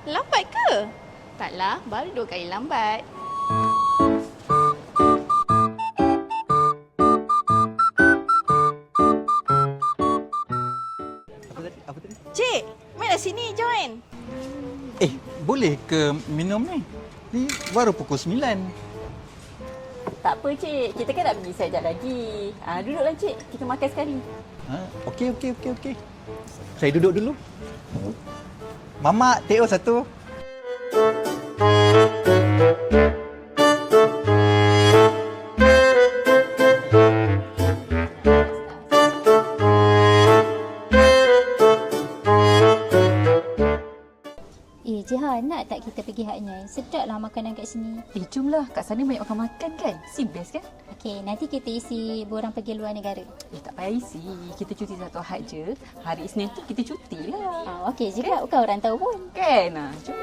Lambat ke? Taklah, baru 2 kali lambat. Apa tadi? Cik, marilah sini join. Boleh ke minum ni? Ni baru pukul 9. Tak apa cik, kita kan nak pergi sekejap lagi. Duduklah cik, kita makan sekali. Okey. Saya duduk dulu. Mamak, teh satu. Jihan, nak tak kita pergi Haknyai? Sedaplah makanan kat sini. Jomlah, kat sana banyak orang makan kan? Si best kan? Okey, nanti kita isi borang pergi luar negara. Tak payah isi. Kita cuti satu had je. Hari Isnin tu kita cuti lah. Okey juga, bukan orang tahu pun. Kan? Jom.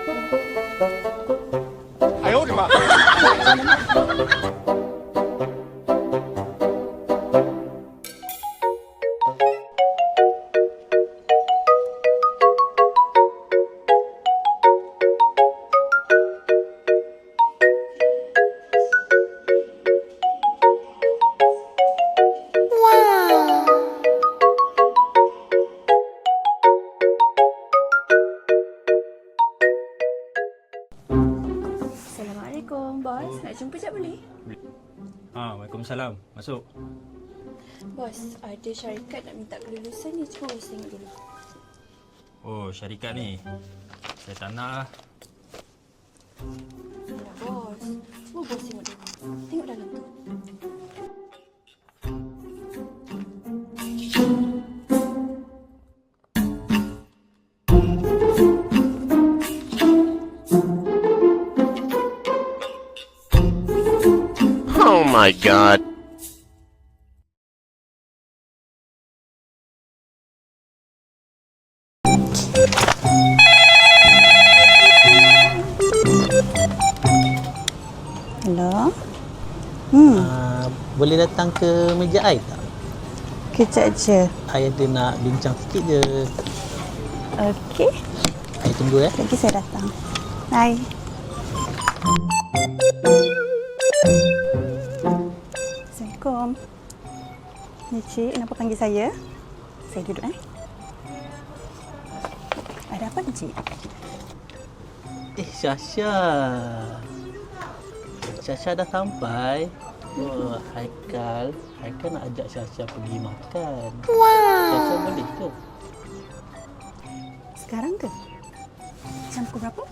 Assalamualaikum, bos. Nak jumpa sekejap boleh? Waalaikumsalam. Masuk. Bos, ada syarikat nak minta kelulusan ni. Cuba bos tengok dulu. Oh, syarikat ni. Saya tak nak lah. Alah, bos. Cuba bos tengok dulu. Tengok dalam tu. Oh my God. Hello? Boleh datang ke meja I tak? Kejap je. I ada nak bincang sikit je. Okey. I tunggu Lagi saya datang. Bye. Assalamualaikum. Ni cik, kenapa panggil saya? Saya duduk Ada apa ni cik? Syasha. Syasha dah sampai. Oh, Haikal nak ajak Syasha pergi makan. Syasha boleh ke? Sekarang ke? Jam pukul berapa?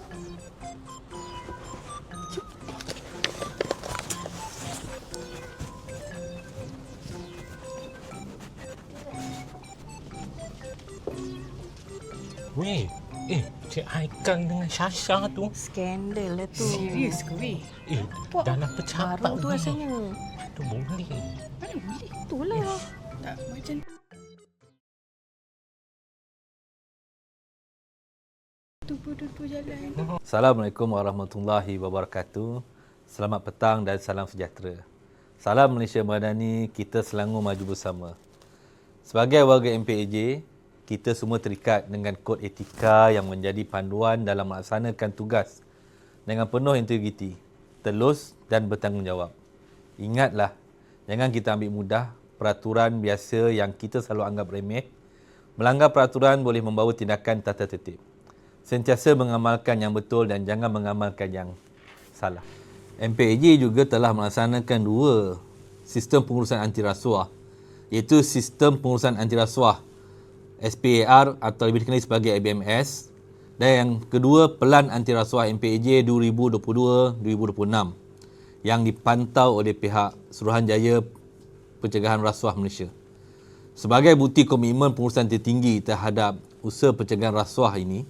Weh, Cik Haikal dengan Syasha tu. Skandal lah tu. Serius ke weh? Dah nak pecah Baru tu rasanya. Tu boleh. Mana boleh? Itulah. Tak macam tu jalan. Assalamualaikum warahmatullahi wabarakatuh. Selamat petang dan salam sejahtera. Salam Malaysia Madani, kita Selangor maju bersama. Sebagai warga MPAJ, kita semua terikat dengan kod etika yang menjadi panduan dalam melaksanakan tugas dengan penuh integriti, telus dan bertanggungjawab. Ingatlah, jangan kita ambil mudah peraturan biasa yang kita selalu anggap remeh. Melanggar peraturan boleh membawa tindakan tata tertib. Sentiasa mengamalkan yang betul dan jangan mengamalkan yang salah. MPAJ juga telah melaksanakan 2 sistem pengurusan anti rasuah, iaitu sistem pengurusan anti rasuah SPAR atau lebih dikenali sebagai ABMS, dan yang kedua Pelan Anti Rasuah MPAJ 2022-2026 yang dipantau oleh pihak Suruhanjaya Pencegahan Rasuah Malaysia. Sebagai bukti komitmen pengurusan tertinggi terhadap usaha pencegahan rasuah ini,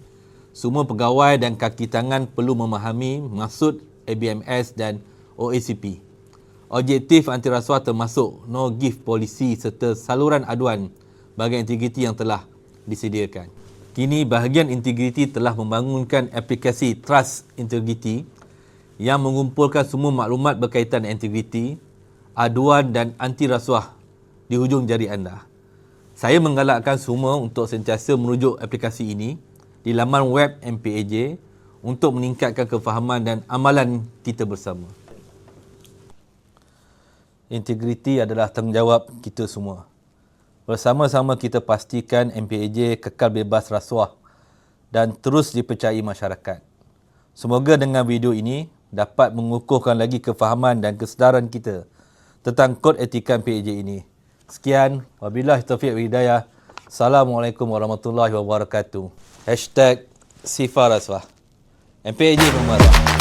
semua pegawai dan kaki tangan perlu memahami maksud ABMS dan OACP. Objektif anti rasuah termasuk no give policy serta saluran aduan bagi integriti yang telah disediakan. Kini bahagian integriti telah membangunkan aplikasi Trust Integrity yang mengumpulkan semua maklumat berkaitan integriti, aduan dan anti rasuah di hujung jari anda. Saya menggalakkan semua untuk sentiasa merujuk aplikasi ini di laman web MPAJ untuk meningkatkan kefahaman dan amalan kita bersama. Integriti adalah tanggungjawab kita semua. Bersama-sama kita pastikan MPAJ kekal bebas rasuah dan terus dipercayai masyarakat. Semoga dengan video ini dapat mengukuhkan lagi kefahaman dan kesedaran kita tentang kod etika MPAJ ini. Sekian, wabillahi taufiq wal hidayah. Assalamualaikum warahmatullahi wabarakatuh. #Sifar Rasuah. MPAJ Pemerintah.